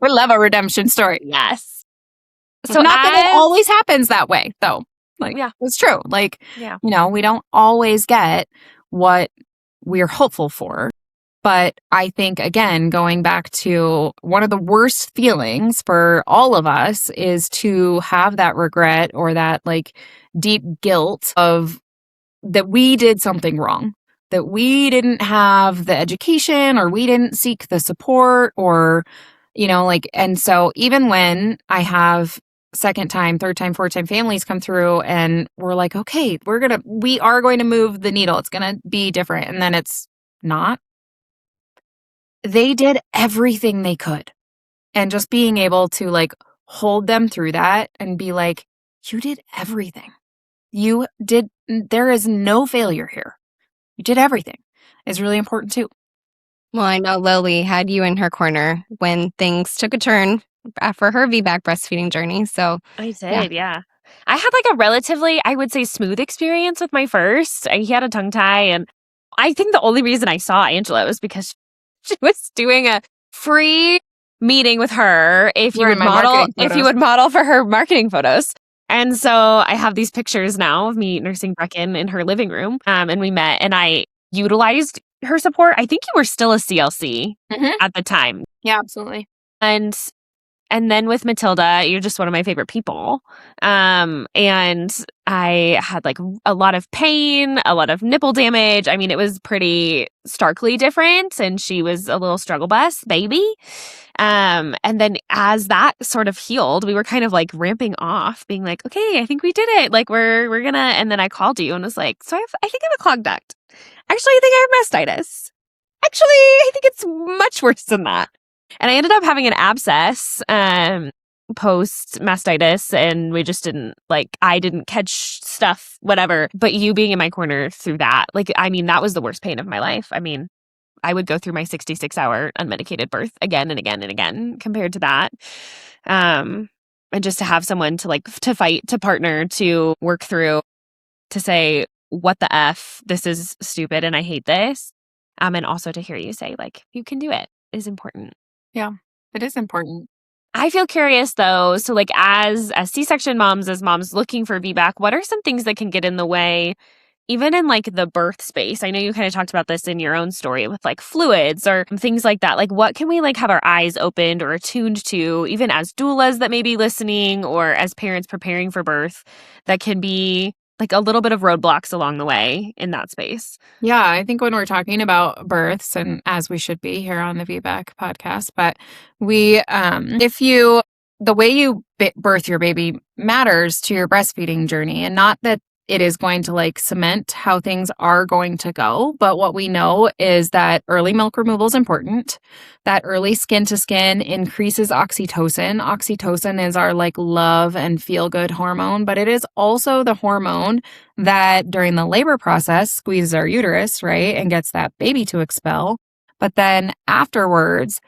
We love a redemption story. Yes. So not that it always happens that way, though. Like, yeah, it's true. Like, we don't always get what we're hopeful for. But I think, again, going back to one of the worst feelings for all of us is to have that regret or that like deep guilt of that we did something wrong, that we didn't have the education or we didn't seek the support or, and so even when I have second time, third time, fourth time families come through and we're like, okay, we are going to move the needle. It's going to be different. And then it's not. They did everything they could. And just being able to like hold them through that and be like, you did everything. There is no failure here. You did everything is really important too. Well, I know Lily had you in her corner when things took a turn for her VBAC breastfeeding journey. So I did, yeah. I had like a relatively, I would say, smooth experience with my first. He had a tongue tie, and I think the only reason I saw Angela was because she was doing a free meeting with her if you would model for her marketing photos. And so I have these pictures now of me nursing Brecken in her living room. And we met and I utilized her support. I think you were still a CLC at the time. Yeah, absolutely. And then with Matilda, you're just one of my favorite people. And I had like a lot of pain, a lot of nipple damage. I mean, it was pretty starkly different. And she was a little struggle bus baby. And then as that sort of healed, we were kind of like ramping off, being like, okay, I think we did it. Like we're gonna, and then I called you and was like, so I think I have a clogged duct. Actually, I think I have mastitis. Actually, I think it's much worse than that. And I ended up having an abscess post mastitis, and we just I didn't catch stuff, whatever. But you being in my corner through that, that was the worst pain of my life. I mean, I would go through my 66-hour unmedicated birth again and again and again compared to that. And just to have someone to fight, to partner, to work through, to say, what the F, this is stupid and I hate this. And also to hear you say, you can do it is important. Yeah, it is important. I feel curious though. So as C-section moms, as moms looking for VBAC, what are some things that can get in the way, even in the birth space? I know you kind of talked about this in your own story with fluids or things like that. What can we have our eyes opened or attuned to, even as doulas that may be listening or as parents preparing for birth, that can be like a little bit of roadblocks along the way in that space. Yeah, I think when we're talking about births, and as we should be here on the VBAC podcast, but the way you birth your baby matters to your breastfeeding journey, and not that it is going to like cement how things are going to go. But what we know is that early milk removal is important. That early skin to skin increases oxytocin. Oxytocin is our like love and feel good hormone, but it is also the hormone that during the labor process squeezes our uterus, right? And gets that baby to expel. But then afterwards,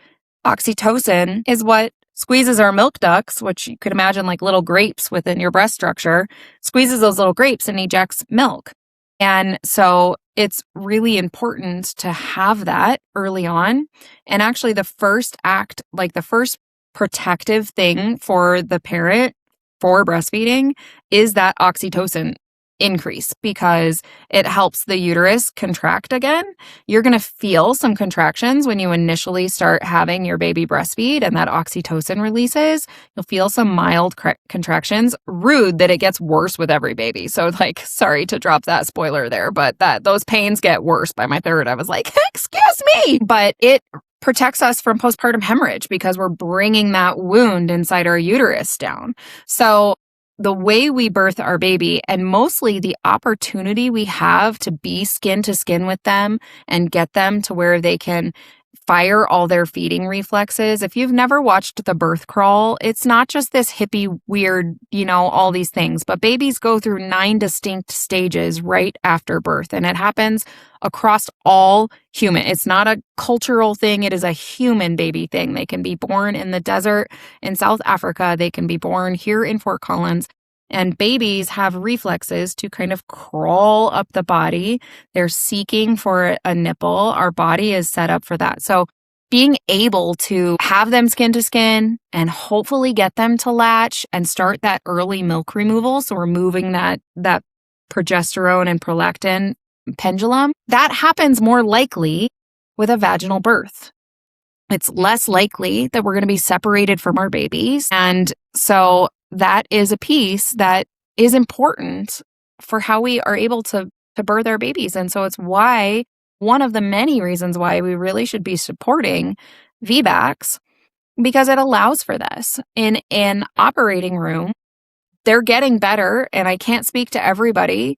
oxytocin is what squeezes our milk ducts, which you could imagine like little grapes within your breast structure, squeezes those little grapes and ejects milk. And so it's really important to have that early on. And actually the first act, like the first protective thing for the parent for breastfeeding is that oxytocin increase, because it helps the uterus contract again. You're going to feel some contractions when you initially start having your baby breastfeed and that oxytocin releases. You'll feel some mild contractions. Rude that it gets worse with every baby. So like, sorry to drop that spoiler there, but those pains get worse by my third. I was like, excuse me. But it protects us from postpartum hemorrhage because we're bringing that wound inside our uterus down. So the way we birth our baby, and mostly the opportunity we have to be skin to skin with them and get them to where they can fire all their feeding reflexes. If you've never watched the birth crawl, it's not just this hippie, weird, all these things, but babies go through 9 distinct stages right after birth, and it happens across all human. It's not a cultural thing. It is a human baby thing. They can be born in the desert in South Africa. They can be born here in Fort Collins. And babies have reflexes to kind of crawl up the body. They're seeking for a nipple. Our body is set up for that. So being able to have them skin to skin and hopefully get them to latch and start that early milk removal, so removing that progesterone and prolactin pendulum, that happens more likely with a vaginal birth. It's less likely that we're going to be separated from our babies. And so that is a piece that is important for how we are able to birth our babies. And so it's why, one of the many reasons why we really should be supporting VBACs, because it allows for this. In an operating room, they're getting better, and I can't speak to everybody,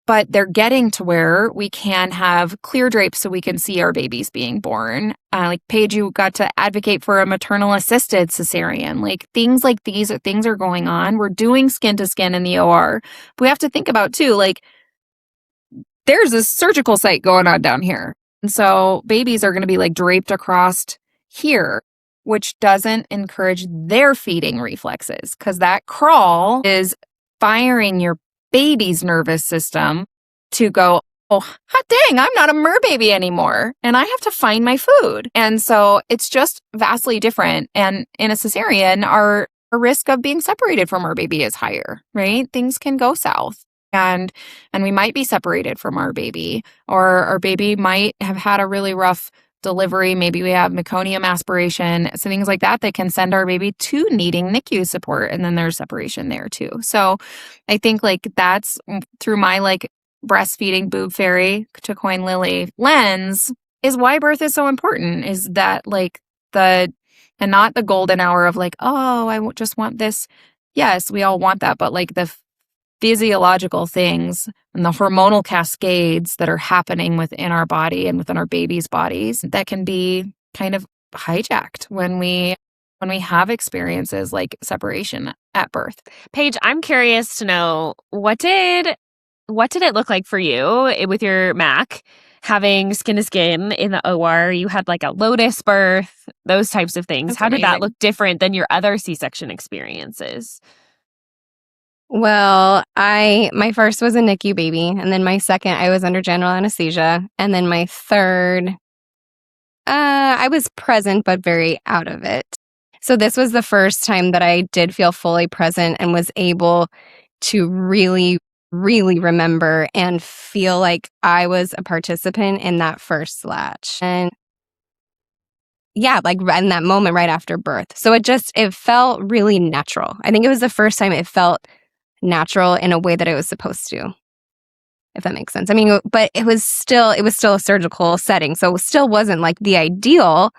but they're getting to where we can have clear drapes so we can see our babies being born. Like Paige, you got to advocate for a maternal assisted cesarean. Like things like these things are going on. We're doing skin to skin in the OR. But we have to think about too, like there's a surgical site going on down here. And so babies are going to be like draped across here, which doesn't encourage their feeding reflexes, because that crawl is firing your baby's nervous system to go, oh, hot dang, I'm not a merbaby anymore, and I have to find my food. And so it's just vastly different. And in a cesarean, our risk of being separated from our baby is higher, right? Things can go south. And we might be separated from our baby, or our baby might have had a really rough delivery. Maybe we have meconium aspiration, so things like that can send our baby to needing NICU support, and then there's separation there too. So I think like that's through my like breastfeeding boob fairy to coin Lily lens is why birth is so important, is that like and not the golden hour of like, oh, I just want this. Yes, we all want that, but like the physiological things and the hormonal cascades that are happening within our body and within our babies' bodies that can be kind of hijacked when we have experiences like separation at birth. Paige, I'm curious to know, what did it look like for you with your MAC, having skin to skin in the OR? You had like a Lotus birth, those types of things. That's How amazing. did that look different than your other C-section experiences? Well, my first was a NICU baby, and then my second, I was under general anesthesia, and then my third, I was present but very out of it. So this was the first time that I did feel fully present and was able to really, really remember and feel like I was a participant in that first latch. And yeah, like in that moment right after birth. So it felt really natural. I think it was the first time it felt natural in a way that it was supposed to, if that makes sense. I mean, but it was still a surgical setting, so it still wasn't like the ideal,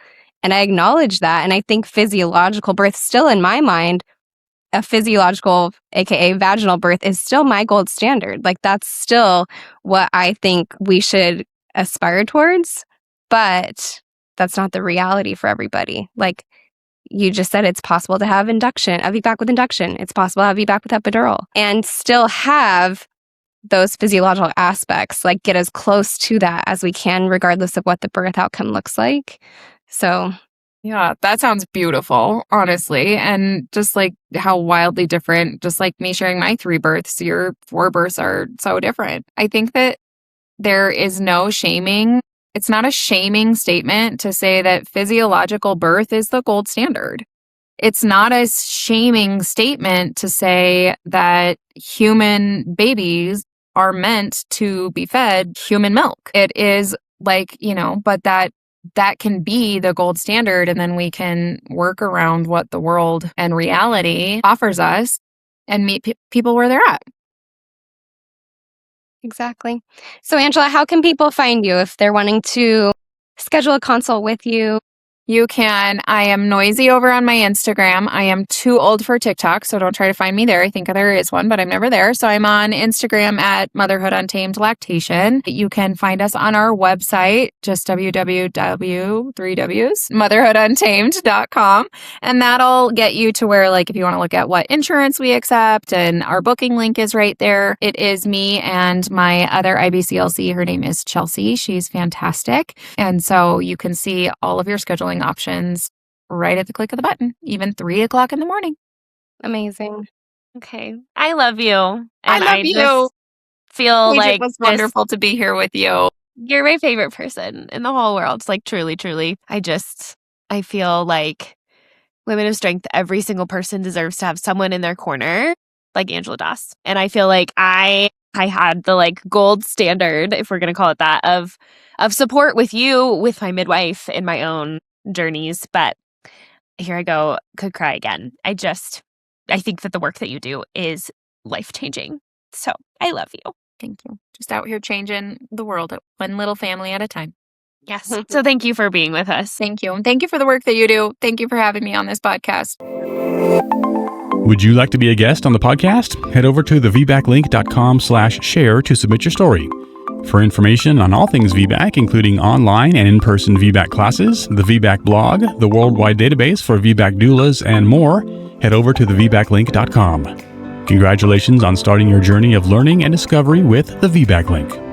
and I acknowledge that. And I think physiological birth still, in my mind, a physiological, aka vaginal birth, is still my gold standard. Like, that's still what I think we should aspire towards, but that's not the reality for everybody. Like you just said, it's possible to have induction, a VBAC with induction. It's possible to have VBAC with epidural and still have those physiological aspects, like get as close to that as we can, regardless of what the birth outcome looks like. So yeah, that sounds beautiful, honestly. And just like how wildly different, just like me sharing my 3 births, your 4 births are so different. I think that there is no shaming. It's not a shaming statement to say that physiological birth is the gold standard. It's not a shaming statement to say that human babies are meant to be fed human milk. It is like, but that can be the gold standard, and then we can work around what the world and reality offers us and meet people where they're at. Exactly. So Angela, how can people find you if they're wanting to schedule a consult with you? You can. I am noisy over on my Instagram. I am too old for TikTok, so don't try to find me there. I think there is one, but I'm never there. So I'm on Instagram at Motherhood Untamed Lactation. You can find us on our website, just motherhooduntamed.com. And that'll get you to where, like, if you want to look at what insurance we accept, and our booking link is right there. It is me and my other IBCLC. Her name is Chelsea. She's fantastic. And so you can see all of your scheduling options right at the click of the button, even 3:00 in the morning. Amazing. Okay. I love you. And I love you. Just feel Paige, like it was wonderful to be here with you. You're my favorite person in the whole world. It's like truly, truly. I feel like women of strength, every single person deserves to have someone in their corner like Angela does. And I feel like I had the like gold standard, if we're going to call it that, of support with you, with my midwife in my own journeys. But here I go, could cry again. I think that the work that you do is life-changing. So I love you. Thank you. Just out here changing the world, one little family at a time. Yes. So thank you for being with us. Thank you. And thank you for the work that you do. Thank you for having me on this podcast. Would you like to be a guest on the podcast? Head over to thevbaclink.com/share to submit your story. For information on all things VBAC, including online and in-person VBAC classes, the VBAC blog, the worldwide database for VBAC doulas, and more, head over to thevbaclink.com. Congratulations on starting your journey of learning and discovery with the VBAC Link.